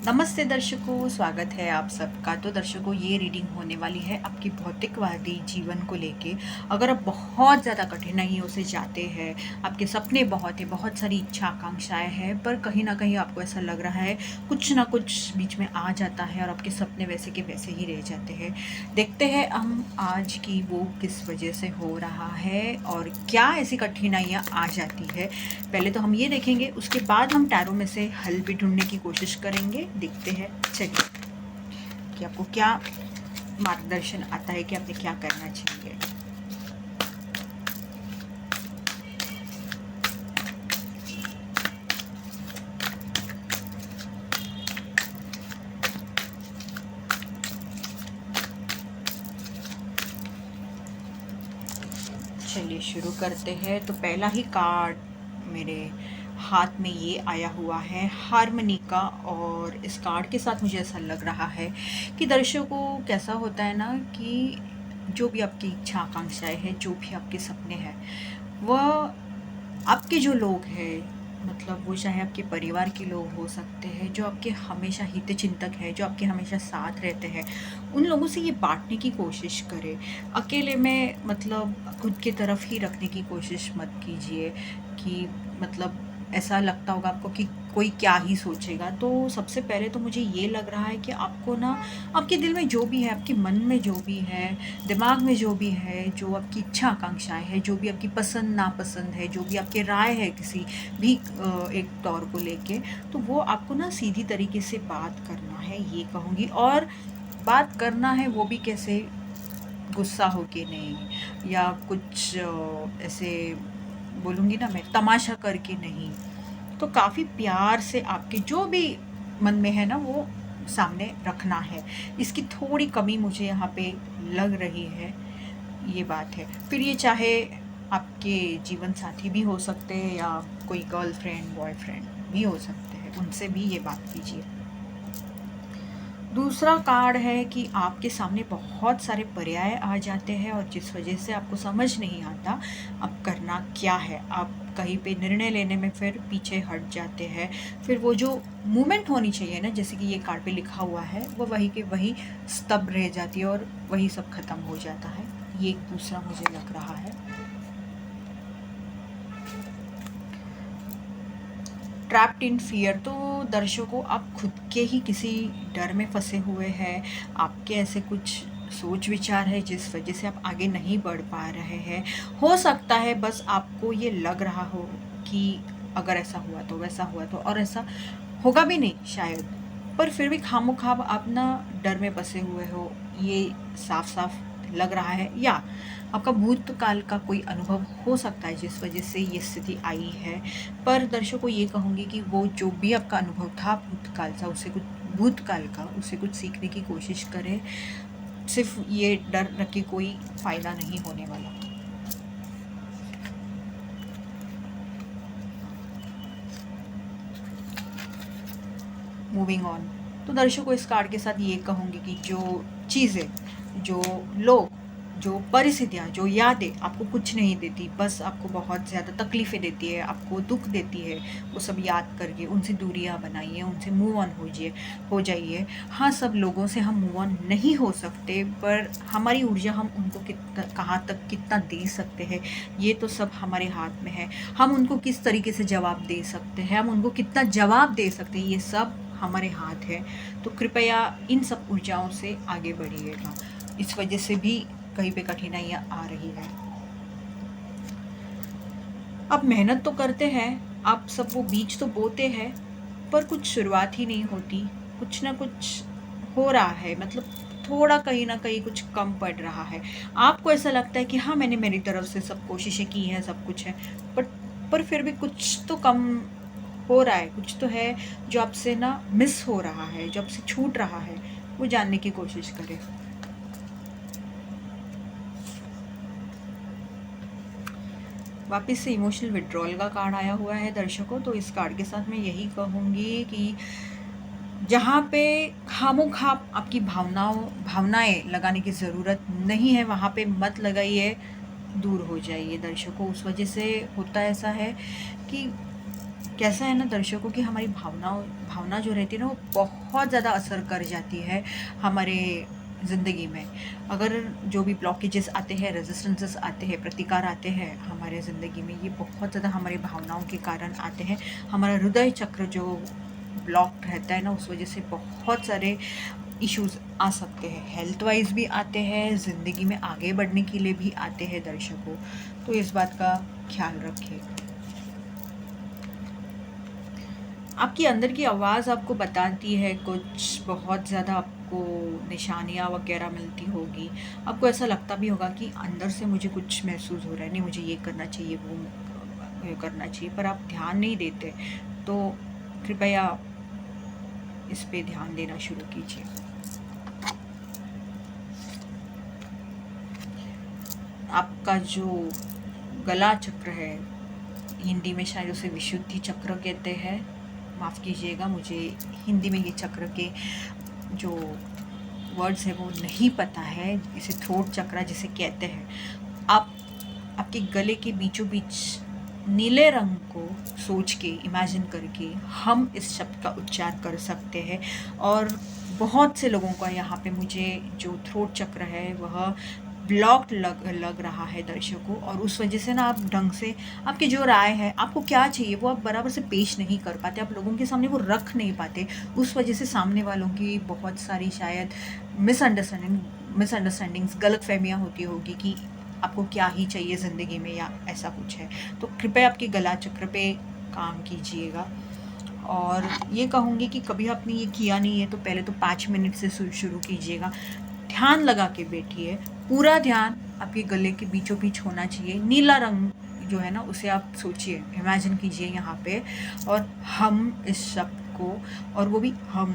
नमस्ते दर्शकों, स्वागत है आप सबका। तो दर्शकों, ये रीडिंग होने वाली है आपकी भौतिकवादी जीवन को लेके। अगर आप बहुत ज़्यादा कठिनाइयों से जाते हैं, आपके सपने बहुत है, बहुत सारी इच्छा आकांक्षाएं हैं, पर कहीं ना कहीं आपको ऐसा लग रहा है कुछ ना कुछ बीच में आ जाता है और आपके सपने वैसे के वैसे ही रह जाते हैं। देखते हैं हम आज की वो किस वजह से हो रहा है और क्या ऐसी कठिनाइयाँ आ जाती है। पहले तो हम ये देखेंगे, उसके बाद हम टैरो में से हल भी ढूंढने की कोशिश करेंगे। देखते हैं चलिए कि आपको क्या मार्गदर्शन आता है कि आपने क्या करना चाहिए। चलिए शुरू करते हैं। तो पहला ही कार्ड मेरे हाथ में ये आया हुआ है, हारमनी का। और इस कार्ड के साथ मुझे ऐसा लग रहा है कि दर्शकों कैसा होता है ना कि जो भी आपकी इच्छा आकांक्षाएं हैं, जो भी आपके सपने हैं, वह आपके जो लोग हैं, मतलब वो चाहे आपके परिवार के लोग हो सकते हैं, जो आपके हमेशा हितचिंतक है, जो आपके हमेशा साथ रहते हैं, उन लोगों से ये बांटने की कोशिश करें। अकेले में मतलब खुद की तरफ ही रखने की कोशिश मत कीजिए कि मतलब ऐसा लगता होगा आपको कि कोई क्या ही सोचेगा। तो सबसे पहले तो मुझे ये लग रहा है कि आपको ना आपके दिल में जो भी है, आपके मन में जो भी है, दिमाग में जो भी है, जो आपकी इच्छा आकांक्षाएं है, जो भी आपकी पसंद नापसंद है, जो भी आपके राय है किसी भी एक तौर को लेके, तो वो आपको ना सीधी तरीके से बात करना है, ये कहूँगी। और बात करना है वो भी कैसे, गुस्सा होके नहीं, या कुछ ऐसे बोलूँगी ना मैं, तमाशा करके नहीं। तो काफ़ी प्यार से आपके जो भी मन में है ना वो सामने रखना है। इसकी थोड़ी कमी मुझे यहाँ पे लग रही है, ये बात है। फिर ये चाहे आपके जीवन साथी भी हो सकते हैं या कोई गर्लफ्रेंड बॉयफ्रेंड भी हो सकते हैं, उनसे भी ये बात कीजिए। दूसरा कार्ड है कि आपके सामने बहुत सारे पर्याय आ जाते हैं और जिस वजह से आपको समझ नहीं आता अब करना क्या है। आप कहीं पे निर्णय लेने में फिर पीछे हट जाते हैं। फिर वो जो मूवमेंट होनी चाहिए ना, जैसे कि ये कार्ड पे लिखा हुआ है, वो वही के वही स्तब्ध रह जाती है और वही सब खत्म हो जाता है। ये एक दूसरा मुझे लग रहा है। ट्रैप्ड इन फियर, तो दर्शकों आप खुद के ही किसी डर में फंसे हुए हैं। आपके ऐसे कुछ सोच विचार है जिस वजह से आप आगे नहीं बढ़ पा रहे हैं। हो सकता है बस आपको ये लग रहा हो कि अगर ऐसा हुआ तो, वैसा हुआ तो, और ऐसा होगा भी नहीं शायद, पर फिर भी खामोखाब आप ना डर में बसे हुए हो, ये साफ साफ लग रहा है। या आपका भूतकाल का कोई अनुभव हो सकता है जिस वजह से ये स्थिति आई है। पर दर्शकों को ये कहूँगी कि वो जो भी आपका अनुभव था भूतकाल का, उससे कुछ सीखने की कोशिश करें। सिर्फ ये डर रख के कोई फायदा नहीं होने वाला। Moving on. तो दर्शकों इस कार्ड के साथ ये कहूँगी कि जो चीज़ें, जो लोग, जो परिस्थितियाँ, जो यादें आपको कुछ नहीं देती, बस आपको बहुत ज़्यादा तकलीफ़ें देती है, आपको दुख देती है, वो सब याद करके उनसे दूरियाँ बनाइए, उनसे मूव ऑन हो जाइए। हाँ, सब लोगों से हम मूव ऑन नहीं हो सकते, पर हमारी ऊर्जा हम उनको कितना, कहाँ तक कितना दे सकते हैं, ये तो सब हमारे हाथ में है। हम उनको किस तरीके से जवाब दे सकते हैं, हम उनको कितना जवाब दे सकते हैं, ये सब हमारे हाथ है। तो कृपया इन सब ऊर्जाओं से आगे बढ़िएगा। इस वजह से भी कहीं पे कठिनाइयाँ आ रही है। अब मेहनत तो करते हैं, आप सब वो बीज तो बोते हैं, पर कुछ शुरुआत ही नहीं होती। कुछ ना कुछ हो रहा है, मतलब थोड़ा कहीं ना कहीं कुछ कम पड़ रहा है। आपको ऐसा लगता है कि हाँ, मैंने मेरी तरफ से सब कोशिशें की हैं, सब कुछ है, बट पर फिर भी कुछ तो कम हो रहा है, कुछ तो है जो आपसे ना मिस हो रहा है, जो आपसे छूट रहा है। वो जानने की कोशिश करें। वापस से इमोशनल विड्रॉल का कार्ड आया हुआ है दर्शकों। तो इस कार्ड के साथ मैं यही कहूँगी कि जहाँ पे खामोखा आपकी भावनाएं लगाने की ज़रूरत नहीं है, वहाँ पे मत लगाइए, दूर हो जाइए दर्शकों। उस वजह से होता ऐसा है कि कैसा है ना दर्शकों की हमारी भावना जो रहती है ना वो बहुत ज़्यादा असर कर जाती है हमारे ज़िंदगी में। अगर जो भी ब्लॉकेजेस आते हैं, रेजिस्टेंसेस आते हैं, प्रतिकार आते हैं हमारे ज़िंदगी में, ये बहुत ज़्यादा हमारी भावनाओं के कारण आते हैं। हमारा हृदय चक्र जो ब्लॉक्ड रहता है ना, उस वजह से बहुत सारे इश्यूज आ सकते हैं, हेल्थ वाइज भी आते हैं, ज़िंदगी में आगे बढ़ने के लिए भी आते हैं दर्शकों। तो इस बात का ख्याल रखें। आपकी अंदर की आवाज़ आपको बताती है कुछ, बहुत ज़्यादा आपको निशानियाँ वगैरह मिलती होगी। आपको ऐसा लगता भी होगा कि अंदर से मुझे कुछ महसूस हो रहा है, नहीं मुझे ये करना चाहिए, वो ये करना चाहिए, पर आप ध्यान नहीं देते। तो कृपया इस पे ध्यान देना शुरू कीजिए। आपका जो गला चक्र है, हिंदी में शायद उसे विशुद्धि चक्र कहते हैं, माफ़ कीजिएगा, मुझे हिंदी में ये चक्र के जो वर्ड्स है वो नहीं पता है। इसे थ्रोट चक्र जिसे कहते हैं। आप आपके गले के बीचों बीच नीले रंग को सोच के, इमेजिन करके हम इस शब्द का उच्चार कर सकते हैं। और बहुत से लोगों का यहाँ पे मुझे जो थ्रोट चक्र है वह ब्लॉक्ड लग रहा है दर्शकों, और उस वजह से ना आप ढंग से, आपकी जो राय है, आपको क्या चाहिए वो आप बराबर से पेश नहीं कर पाते, आप लोगों के सामने वो रख नहीं पाते। उस वजह से सामने वालों की बहुत सारी शायद मिसअंडरस्टैंडिंग्स, गलतफहमियाँ होती होगी कि आपको क्या ही चाहिए ज़िंदगी में या ऐसा कुछ है। तो कृपया आपके गला चक्र पे काम कीजिएगा। और ये कहूँगी कि कभी आपने ये किया नहीं है तो पहले तो 5 मिनट से शुरू कीजिएगा। ध्यान लगा के बैठिए, पूरा ध्यान आपके गले के बीचों बीच होना चाहिए। नीला रंग जो है ना उसे आप सोचिए, इमेजिन कीजिए यहाँ पे, और हम इस शब्द को, और वो भी हम,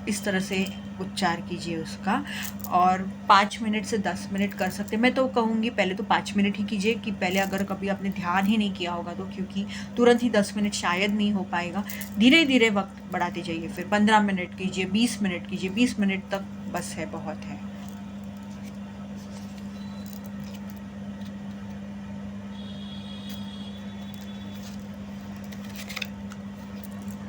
इस तरह से उच्चार कीजिए उसका। और 5 मिनट से 10 मिनट कर सकते हैं। मैं तो कहूँगी पहले तो 5 मिनट ही कीजिए, कि पहले अगर कभी आपने ध्यान ही नहीं किया होगा तो, क्योंकि तुरंत ही 10 मिनट शायद नहीं हो पाएगा। धीरे धीरे वक्त बढ़ाते जाइए, फिर 15 मिनट कीजिए, 20 मिनट कीजिए, 20 मिनट तक बस है, बहुत है।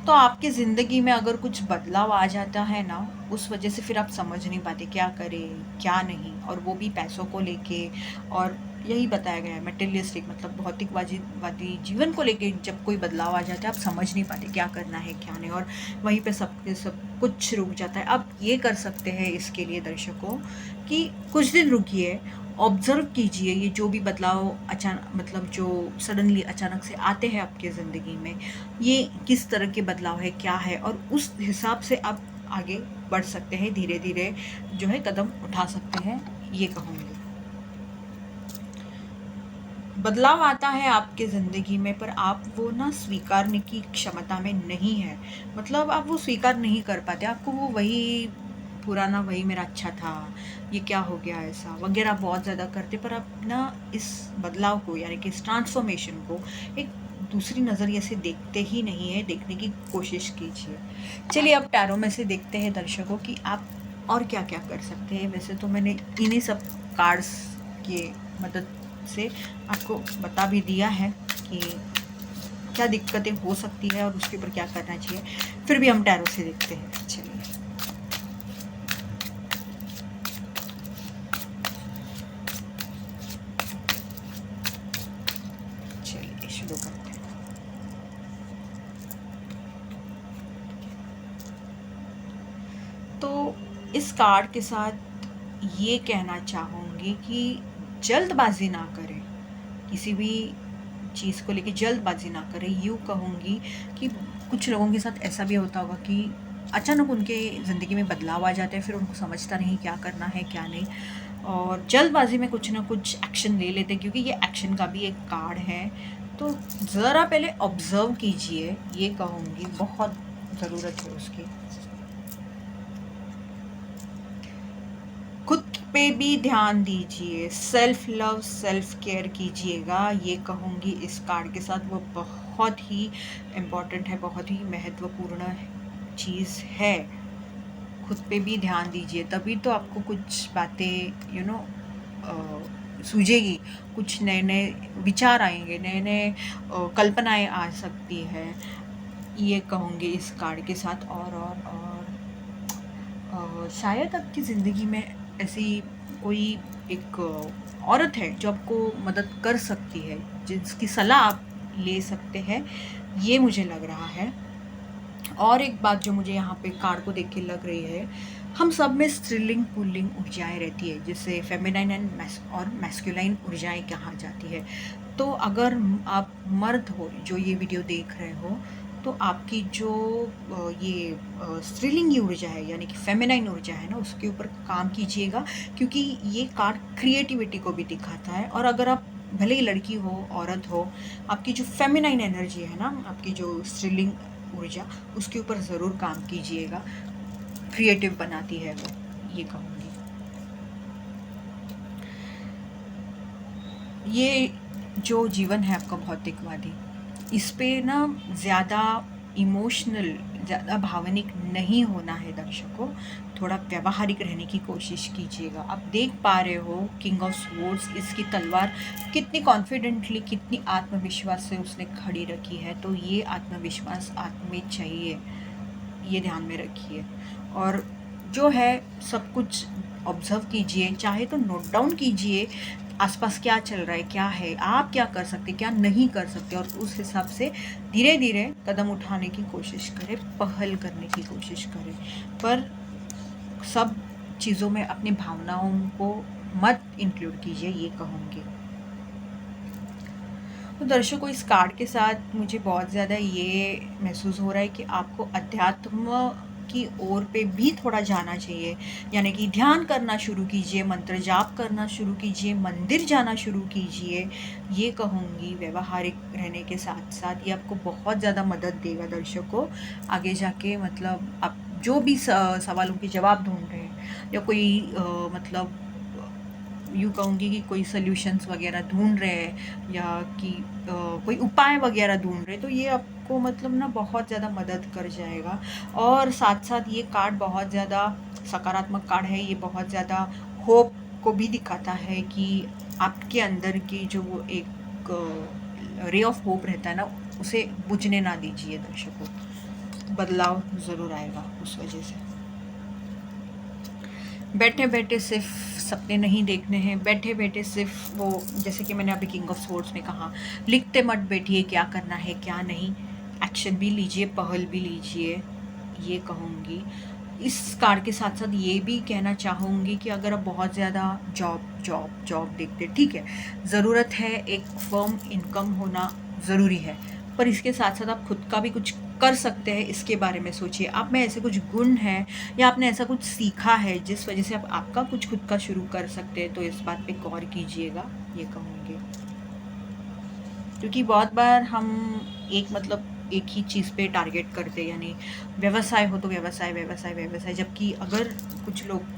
तो आपकी ज़िंदगी में अगर कुछ बदलाव आ जाता है ना, उस वजह से फिर आप समझ नहीं पाते क्या करें, क्या नहीं, और वो भी पैसों को लेके। और यही बताया गया है, मटेरियलिस्टिक मतलब भौतिकवादी जीवन को लेके जब कोई बदलाव आ जाता है, आप समझ नहीं पाते क्या करना है, क्या नहीं, और वहीं पे सब कुछ रुक जाता है। आप ये कर सकते हैं इसके लिए दर्शकों, कि कुछ दिन रुकिए, ऑब्ज़र्व कीजिए ये जो भी बदलाव अचानक, मतलब जो सडनली अचानक से आते हैं आपके ज़िंदगी में, ये किस तरह के बदलाव है, क्या है, और उस हिसाब से आप आगे बढ़ सकते हैं, धीरे धीरे जो है कदम उठा सकते हैं, ये कहूँगी। बदलाव आता है आपके ज़िंदगी में, पर आप वो ना स्वीकारने की क्षमता में नहीं है। मतलब आप वो स्वीकार नहीं कर पाते, आपको वो वही पुराना, वही मेरा अच्छा था, ये क्या हो गया ऐसा वगैरह बहुत ज़्यादा करते, पर आप ना इस बदलाव को, यानी कि इस ट्रांसफॉर्मेशन को एक दूसरी नज़रिए से देखते ही नहीं है। देखने की कोशिश कीजिए। चलिए अब टैरो में से देखते हैं दर्शकों कि आप और क्या क्या कर सकते हैं। वैसे तो मैंने इन्हीं सब कार्ड्स की मदद से आपको बता भी दिया है कि क्या दिक्कतें हो सकती है और उसके ऊपर क्या करना चाहिए। फिर भी हम टैरो से देखते हैं। चलिए चलिए शुरू करते हैं। तो इस कार्ड के साथ ये कहना चाहूँगी कि जल्दबाजी ना करें, किसी भी चीज़ को लेके जल्दबाजी ना करें। यूँ कहूँगी कि कुछ लोगों के साथ ऐसा भी होता होगा कि अचानक उनके ज़िंदगी में बदलाव आ जाते हैं, फिर उनको समझता नहीं क्या करना है क्या नहीं, और जल्दबाजी में कुछ ना कुछ एक्शन ले लेते हैं, क्योंकि ये एक्शन का भी एक कार्ड है। तो ज़रा पहले ऑब्ज़र्व कीजिए, ये कहूँगी, बहुत ज़रूरत है उसकी। खुद पे भी ध्यान दीजिए, सेल्फ लव, सेल्फ केयर कीजिएगा, ये कहूँगी इस कार्ड के साथ। वो बहुत ही इम्पोर्टेंट है, बहुत ही महत्वपूर्ण चीज़ है। खुद पे भी ध्यान दीजिए, तभी तो आपको कुछ बातें सूझेगी, कुछ नए नए विचार आएंगे, नए नए कल्पनाएं आ सकती है, ये कहूँगी इस कार्ड के साथ। और शायद आपकी ज़िंदगी में ऐसी कोई एक औरत है जो आपको मदद कर सकती है, जिसकी सलाह आप ले सकते हैं, ये मुझे लग रहा है। और एक बात जो मुझे यहाँ पे कार्ड को देख के लग रही है, हम सब में स्त्रीलिंग पुल्लिंग ऊर्जाएं रहती है, जिसे फेमिनाइन और मैस्कुलाइन ऊर्जाएं कहा जाती है। तो अगर आप मर्द हो जो ये वीडियो देख रहे हो, तो आपकी जो ये स्त्रीलिंग ऊर्जा है यानी कि फेमिनाइन ऊर्जा है ना, उसके ऊपर काम कीजिएगा, क्योंकि ये कार्ड क्रिएटिविटी को भी दिखाता है। और अगर आप भले ही लड़की हो, औरत हो, आपकी जो फेमिनाइन एनर्जी है ना, आपकी जो स्त्रीलिंग ऊर्जा, उसके ऊपर ज़रूर काम कीजिएगा, क्रिएटिव बनाती है वो, ये कहूँगी। ये जो जीवन है आपका भौतिकवादी, इस पे ना ज़्यादा इमोशनल, ज़्यादा भावनिक नहीं होना है दर्शकों, थोड़ा व्यावहारिक रहने की कोशिश कीजिएगा। आप देख पा रहे हो किंग ऑफ स्वॉर्ड्स, इसकी तलवार कितनी कॉन्फिडेंटली, कितनी आत्मविश्वास से उसने खड़ी रखी है। तो ये आत्मविश्वास आप में चाहिए, ये ध्यान में रखिए। और जो है सब कुछ ऑब्जर्व कीजिए, चाहे तो नोट डाउन कीजिए आसपास क्या चल रहा है, क्या है, आप क्या कर सकते, क्या नहीं कर सकते, और उस हिसाब से धीरे धीरे कदम उठाने की कोशिश करें, पहल करने की कोशिश करें। पर सब चीज़ों में अपनी भावनाओं को मत इंक्लूड कीजिए, ये कहूँगी। तो दर्शकों, इस कार्ड के साथ मुझे बहुत ज़्यादा ये महसूस हो रहा है कि आपको अध्यात्म की ओर पे भी थोड़ा जाना चाहिए, यानी कि ध्यान करना शुरू कीजिए, मंत्र जाप करना शुरू कीजिए, मंदिर जाना शुरू कीजिए, ये कहूँगी। व्यवहारिक रहने के साथ साथ ये आपको बहुत ज़्यादा मदद देगा दर्शकों, आगे जाके। मतलब आप जो भी सवालों के जवाब ढूंढ रहे हैं, या कोई मतलब यूँ कहूँगी कि कोई सॉल्यूशंस वगैरह ढूंढ रहे हैं, या कि कोई उपाय वगैरह ढूंढ रहे हैं, तो ये आपको मतलब ना बहुत ज़्यादा मदद कर जाएगा। और साथ साथ ये कार्ड बहुत ज़्यादा सकारात्मक कार्ड है, ये बहुत ज़्यादा होप को भी दिखाता है कि आपके अंदर की जो वो एक रे ऑफ होप रहता है ना, उसे बुझने ना दीजिए दर्शकों, बदलाव ज़रूर आएगा उस वजह से। बैठे बैठे सिर्फ सपने नहीं देखने हैं, बैठे बैठे सिर्फ वो, जैसे कि मैंने अभी किंग ऑफ स्वॉर्ड्स में कहा, लिखते मत बैठिए क्या करना है क्या नहीं, एक्शन भी लीजिए, पहल भी लीजिए, ये कहूँगी। इस कार्ड के साथ साथ ये भी कहना चाहूँगी कि अगर आप बहुत ज़्यादा जॉब जॉब जॉब देखते, ठीक है, ज़रूरत है, एक फर्म इनकम होना ज़रूरी है, पर इसके साथ साथ आप खुद का भी कुछ कर सकते हैं, इसके बारे में सोचिए। आप में ऐसे कुछ गुण हैं, या आपने ऐसा कुछ सीखा है जिस वजह से आप आपका कुछ खुद का शुरू कर सकते हैं, तो इस बात पे गौर कीजिएगा, ये कहूँगी। क्योंकि बहुत बार हम एक ही चीज़ पे टारगेट करते हैं, यानी व्यवसाय हो तो व्यवसाय व्यवसाय व्यवसाय, जबकि अगर कुछ लोग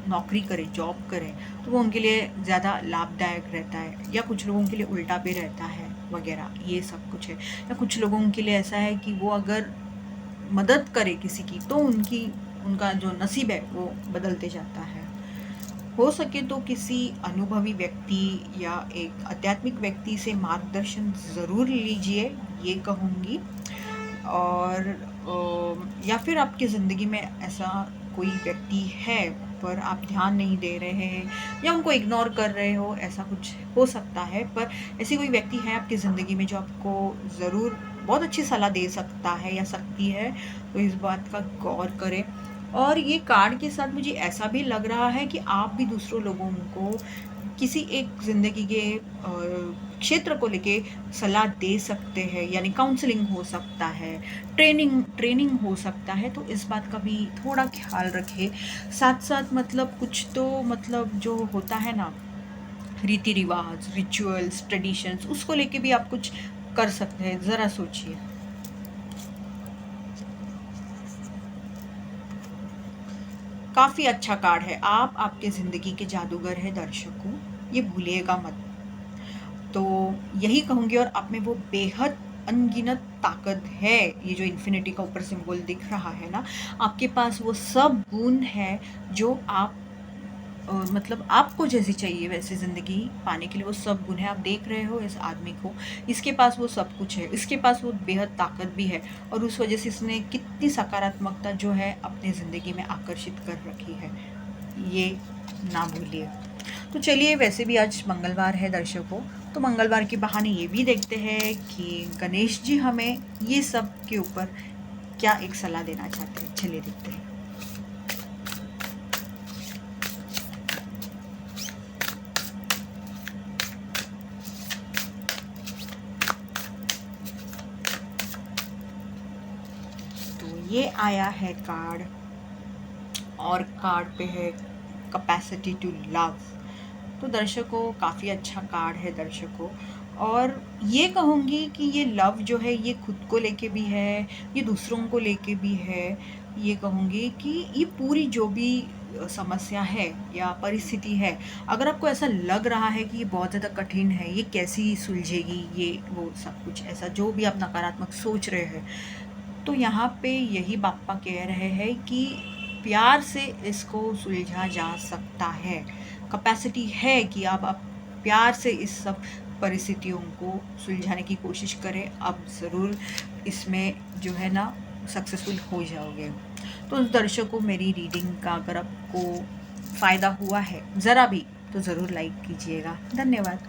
नौकरी करें, जॉब करें, तो वो उनके लिए ज़्यादा लाभदायक रहता है, या कुछ लोगों के लिए उल्टा भी रहता है वगैरह, ये सब कुछ है। या कुछ लोगों के लिए ऐसा है कि वो अगर मदद करे किसी की, तो उनका जो नसीब है वो बदलते जाता है। हो सके तो किसी अनुभवी व्यक्ति या एक आध्यात्मिक व्यक्ति से मार्गदर्शन ज़रूर लीजिए, ये कहूँगी। और या फिर आपकी ज़िंदगी में ऐसा कोई व्यक्ति है, पर आप ध्यान नहीं दे रहे हैं या उनको इग्नोर कर रहे हो, ऐसा कुछ हो सकता है। पर ऐसी कोई व्यक्ति है आपकी ज़िंदगी में जो आपको ज़रूर बहुत अच्छी सलाह दे सकता है या सकती है, तो इस बात का गौर करें। और ये कार्ड के साथ मुझे ऐसा भी लग रहा है कि आप भी दूसरों लोगों को किसी एक ज़िंदगी के क्षेत्र को लेके सलाह दे सकते हैं, यानी काउंसलिंग हो सकता है, ट्रेनिंग हो सकता है, तो इस बात का भी थोड़ा ख्याल रखें। साथ साथ मतलब कुछ तो मतलब जो होता है ना, रीति रिवाज, रिचुअल्स, ट्रेडिशंस, उसको लेके भी आप कुछ कर सकते हैं, ज़रा सोचिए। काफ़ी अच्छा कार्ड है, आप आपके ज़िंदगी के जादूगर हैं दर्शकों, ये भूलिएगा मत। तो यही कहूँगी। और आप में वो बेहद अनगिनत ताकत है, ये जो इन्फिनिटी का ऊपर सिंबल दिख रहा है ना, आपके पास वो सब गुण है जो आप मतलब आपको जैसी चाहिए वैसी ज़िंदगी पाने के लिए वो सब गुण है। आप देख रहे हो इस आदमी को, इसके पास वो सब कुछ है, इसके पास वो बेहद ताकत भी है और उस वजह से इसने कितनी सकारात्मकता जो है अपनी ज़िंदगी में आकर्षित कर रखी है, ये ना भूलिए। तो चलिए, वैसे भी आज मंगलवार है दर्शकों, तो मंगलवार के बहाने ये भी देखते हैं कि गणेश जी हमें ये सब के ऊपर क्या एक सलाह देना चाहते हैं। चलिए देखते हैं। तो ये आया है कार्ड और कार्ड पे है कैपेसिटी टू लव। तो दर्शकों, काफ़ी अच्छा कार्ड है दर्शकों, और ये कहूँगी कि ये लव जो है ये खुद को लेके भी है, ये दूसरों को लेके भी है। ये कहूँगी कि ये पूरी जो भी समस्या है या परिस्थिति है, अगर आपको ऐसा लग रहा है कि ये बहुत ज़्यादा कठिन है, ये कैसी सुलझेगी, ये वो सब कुछ ऐसा जो भी आप नकारात्मक सोच रहे हैं, तो यहाँ पे यही बाप्पा कह रहे हैं कि प्यार से इसको सुलझा जा सकता है। कैपेसिटी है कि आप प्यार से इस सब परिस्थितियों को सुलझाने की कोशिश करें। आप ज़रूर इसमें जो है ना सक्सेसफुल हो जाओगे। तो दर्शकों, मेरी रीडिंग का अगर आपको फ़ायदा हुआ है ज़रा भी, तो ज़रूर लाइक कीजिएगा। धन्यवाद।